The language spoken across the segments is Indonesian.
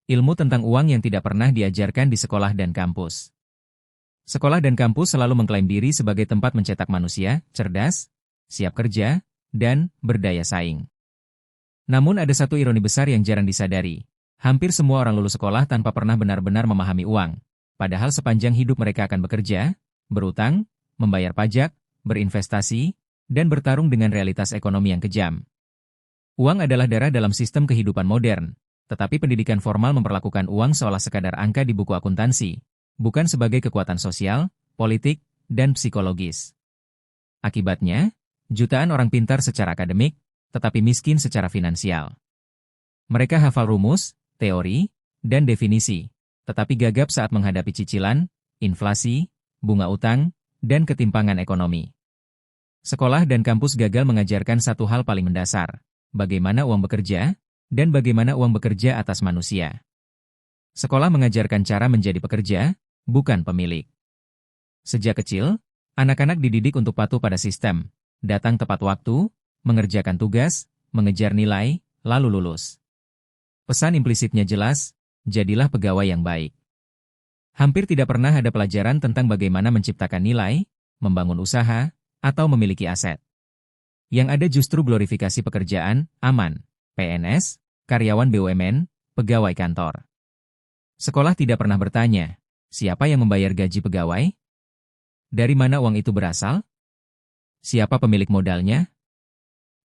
Ilmu tentang uang yang tidak pernah diajarkan di sekolah dan kampus. Sekolah dan kampus selalu mengklaim diri sebagai tempat mencetak manusia cerdas, siap kerja, dan berdaya saing. Namun ada satu ironi besar yang jarang disadari. Hampir semua orang lulus sekolah tanpa pernah benar-benar memahami uang. Padahal sepanjang hidup mereka akan bekerja, berutang, membayar pajak, berinvestasi, dan bertarung dengan realitas ekonomi yang kejam. Uang adalah darah dalam sistem kehidupan modern, tetapi pendidikan formal memperlakukan uang seolah sekadar angka di buku akuntansi, bukan sebagai kekuatan sosial, politik, dan psikologis. Akibatnya, jutaan orang pintar secara akademik, tetapi miskin secara finansial. Mereka hafal rumus, teori, dan definisi, tetapi gagap saat menghadapi cicilan, inflasi, bunga utang, dan ketimpangan ekonomi. Sekolah dan kampus gagal mengajarkan satu hal paling mendasar, bagaimana uang bekerja, dan bagaimana uang bekerja atas manusia. Sekolah mengajarkan cara menjadi pekerja, bukan pemilik. Sejak kecil, anak-anak dididik untuk patuh pada sistem, datang tepat waktu, mengerjakan tugas, mengejar nilai, lalu lulus. Pesan implisitnya jelas, jadilah pegawai yang baik. Hampir tidak pernah ada pelajaran tentang bagaimana menciptakan nilai, membangun usaha, atau memiliki aset. Yang ada justru glorifikasi pekerjaan, aman, PNS, karyawan BUMN, pegawai kantor. Sekolah tidak pernah bertanya, siapa yang membayar gaji pegawai? Dari mana uang itu berasal? Siapa pemilik modalnya?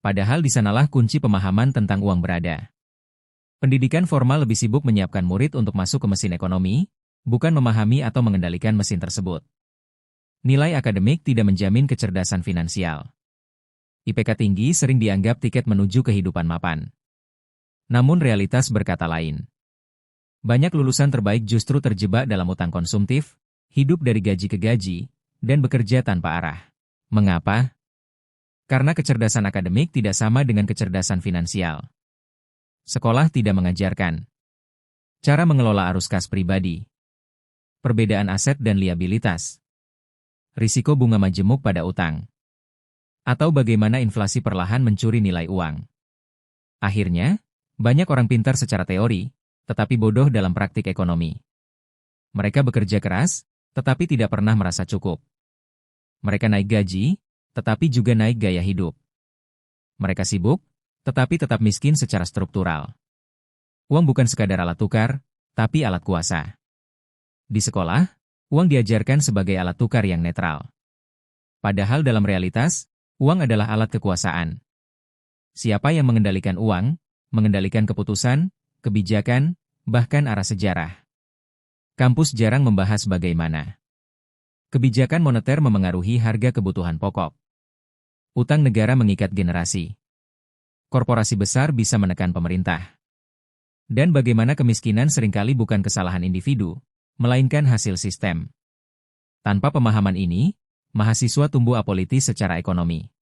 Padahal di sanalah kunci pemahaman tentang uang berada. Pendidikan formal lebih sibuk menyiapkan murid untuk masuk ke mesin ekonomi, bukan memahami atau mengendalikan mesin tersebut. Nilai akademik tidak menjamin kecerdasan finansial. IPK tinggi sering dianggap tiket menuju kehidupan mapan. Namun realitas berkata lain. Banyak lulusan terbaik justru terjebak dalam utang konsumtif, hidup dari gaji ke gaji, dan bekerja tanpa arah. Mengapa? Karena kecerdasan akademik tidak sama dengan kecerdasan finansial. Sekolah tidak mengajarkan cara mengelola arus kas pribadi, perbedaan aset dan liabilitas, risiko bunga majemuk pada utang, atau bagaimana inflasi perlahan mencuri nilai uang. Akhirnya, banyak orang pintar secara teori, tetapi bodoh dalam praktik ekonomi. Mereka bekerja keras, tetapi tidak pernah merasa cukup. Mereka naik gaji, tetapi juga naik gaya hidup. Mereka sibuk, tetapi tetap miskin secara struktural. Uang bukan sekadar alat tukar, tapi alat kuasa. Di sekolah, uang diajarkan sebagai alat tukar yang netral. Padahal dalam realitas, uang adalah alat kekuasaan. Siapa yang mengendalikan uang, mengendalikan keputusan, kebijakan, bahkan arah sejarah. Kampus jarang membahas bagaimana kebijakan moneter memengaruhi harga kebutuhan pokok. Utang negara mengikat generasi. Korporasi besar bisa menekan pemerintah. Dan bagaimana kemiskinan seringkali bukan kesalahan individu, melainkan hasil sistem. Tanpa pemahaman ini, mahasiswa tumbuh apolitis secara ekonomi.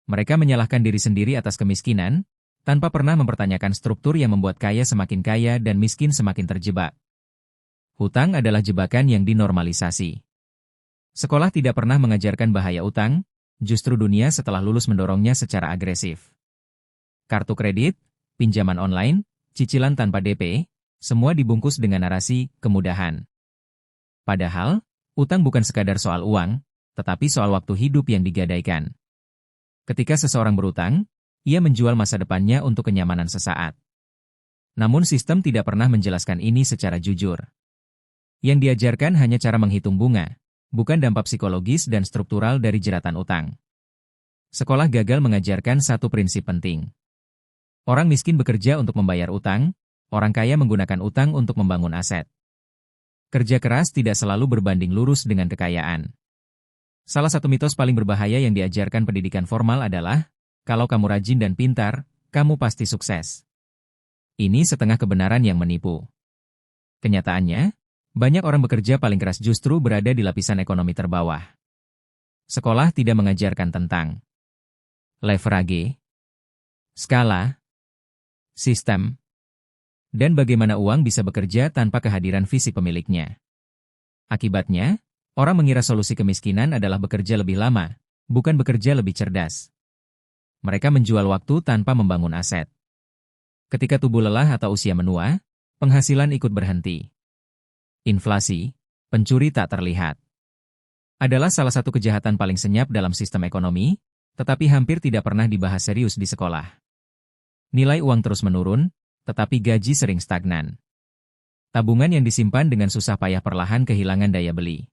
Mereka menyalahkan diri sendiri atas kemiskinan, tanpa pernah mempertanyakan struktur yang membuat kaya semakin kaya dan miskin semakin terjebak. Hutang adalah jebakan yang dinormalisasi. Sekolah tidak pernah mengajarkan bahaya utang, justru dunia setelah lulus mendorongnya secara agresif. Kartu kredit, pinjaman online, cicilan tanpa DP, semua dibungkus dengan narasi kemudahan. Padahal, utang bukan sekadar soal uang, tetapi soal waktu hidup yang digadaikan. Ketika seseorang berutang, ia menjual masa depannya untuk kenyamanan sesaat. Namun sistem tidak pernah menjelaskan ini secara jujur. Yang diajarkan hanya cara menghitung bunga, bukan dampak psikologis dan struktural dari jeratan utang. Sekolah gagal mengajarkan satu prinsip penting. Orang miskin bekerja untuk membayar utang, orang kaya menggunakan utang untuk membangun aset. Kerja keras tidak selalu berbanding lurus dengan kekayaan. Salah satu mitos paling berbahaya yang diajarkan pendidikan formal adalah, kalau kamu rajin dan pintar, kamu pasti sukses. Ini setengah kebenaran yang menipu. Kenyataannya, banyak orang bekerja paling keras justru berada di lapisan ekonomi terbawah. Sekolah tidak mengajarkan tentang leverage, skala, sistem, dan bagaimana uang bisa bekerja tanpa kehadiran fisik pemiliknya. Akibatnya, orang mengira solusi kemiskinan adalah bekerja lebih lama, bukan bekerja lebih cerdas. Mereka menjual waktu tanpa membangun aset. Ketika tubuh lelah atau usia menua, Penghasilan ikut berhenti. Inflasi, pencuri tak terlihat, adalah salah satu kejahatan paling senyap dalam sistem ekonomi, tetapi hampir tidak pernah dibahas serius di sekolah. Nilai uang terus menurun, tetapi gaji sering stagnan. Tabungan yang disimpan dengan susah payah perlahan kehilangan daya beli.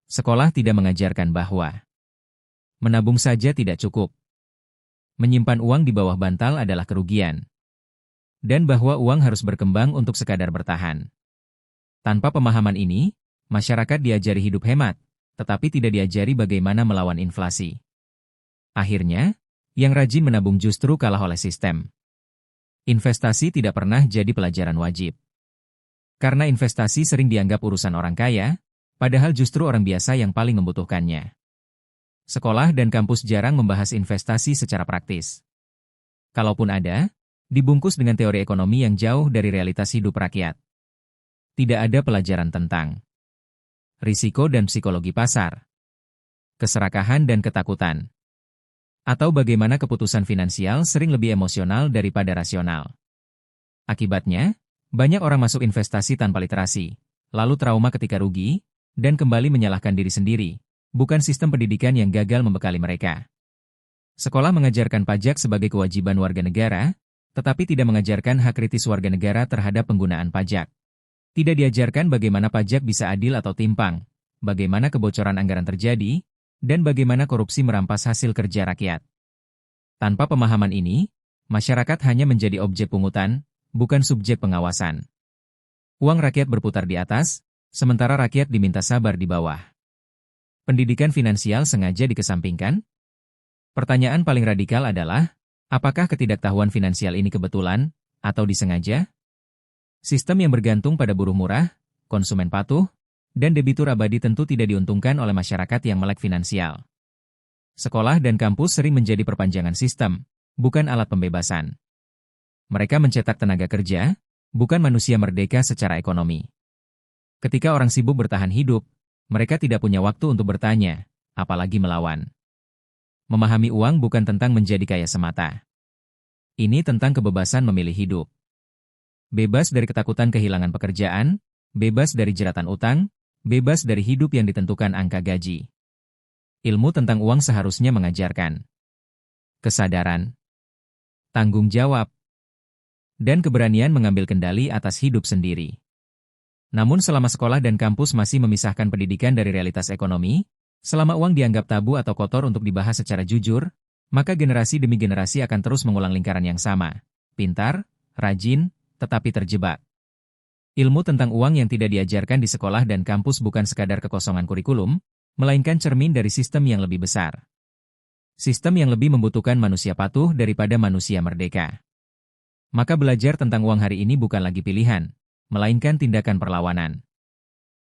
Sekolah tidak mengajarkan bahwa menabung saja tidak cukup. Menyimpan uang di bawah bantal adalah kerugian. Dan bahwa uang harus berkembang untuk sekadar bertahan. Tanpa pemahaman ini, masyarakat diajari hidup hemat, tetapi tidak diajari bagaimana melawan inflasi. Akhirnya, yang rajin menabung justru kalah oleh sistem. Investasi tidak pernah jadi pelajaran wajib. Karena investasi sering dianggap urusan orang kaya, padahal justru orang biasa yang paling membutuhkannya. Sekolah dan kampus jarang membahas investasi secara praktis. Kalaupun ada, dibungkus dengan teori ekonomi yang jauh dari realitas hidup rakyat. Tidak ada pelajaran tentang risiko dan psikologi pasar, keserakahan dan ketakutan, atau bagaimana keputusan finansial sering lebih emosional daripada rasional. Akibatnya, banyak orang masuk investasi tanpa literasi, lalu trauma ketika rugi, dan kembali menyalahkan diri sendiri, bukan sistem pendidikan yang gagal membekali mereka. Sekolah mengajarkan pajak sebagai kewajiban warga negara, tetapi tidak mengajarkan hak kritis warga negara terhadap penggunaan pajak. Tidak diajarkan bagaimana pajak bisa adil atau timpang, bagaimana kebocoran anggaran terjadi, dan bagaimana korupsi merampas hasil kerja rakyat. Tanpa pemahaman ini, masyarakat hanya menjadi objek pungutan, bukan subjek pengawasan. Uang rakyat berputar di atas, sementara rakyat diminta sabar di bawah. Pendidikan finansial sengaja dikesampingkan? Pertanyaan paling radikal adalah, apakah ketidaktahuan finansial ini kebetulan, atau disengaja? Sistem yang bergantung pada buruh murah, konsumen patuh, dan debitur abadi tentu tidak diuntungkan oleh masyarakat yang melek finansial. Sekolah dan kampus sering menjadi perpanjangan sistem, bukan alat pembebasan. Mereka mencetak tenaga kerja, bukan manusia merdeka secara ekonomi. Ketika orang sibuk bertahan hidup, mereka tidak punya waktu untuk bertanya, apalagi melawan. Memahami uang bukan tentang menjadi kaya semata. Ini tentang kebebasan memilih hidup. Bebas dari ketakutan kehilangan pekerjaan, bebas dari jeratan utang, bebas dari hidup yang ditentukan angka gaji. Ilmu tentang uang seharusnya mengajarkan kesadaran, tanggung jawab, dan keberanian mengambil kendali atas hidup sendiri. Namun selama sekolah dan kampus masih memisahkan pendidikan dari realitas ekonomi, selama uang dianggap tabu atau kotor untuk dibahas secara jujur, maka generasi demi generasi akan terus mengulang lingkaran yang sama. Pintar, rajin, tetapi terjebak. Ilmu tentang uang yang tidak diajarkan di sekolah dan kampus bukan sekadar kekosongan kurikulum, melainkan cermin dari sistem yang lebih besar. Sistem yang lebih membutuhkan manusia patuh daripada manusia merdeka. Maka belajar tentang uang hari ini bukan lagi pilihan, melainkan tindakan perlawanan.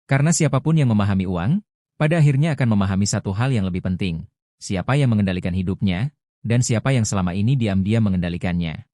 Karena siapapun yang memahami uang, pada akhirnya akan memahami satu hal yang lebih penting, siapa yang mengendalikan hidupnya, dan siapa yang selama ini diam-diam mengendalikannya.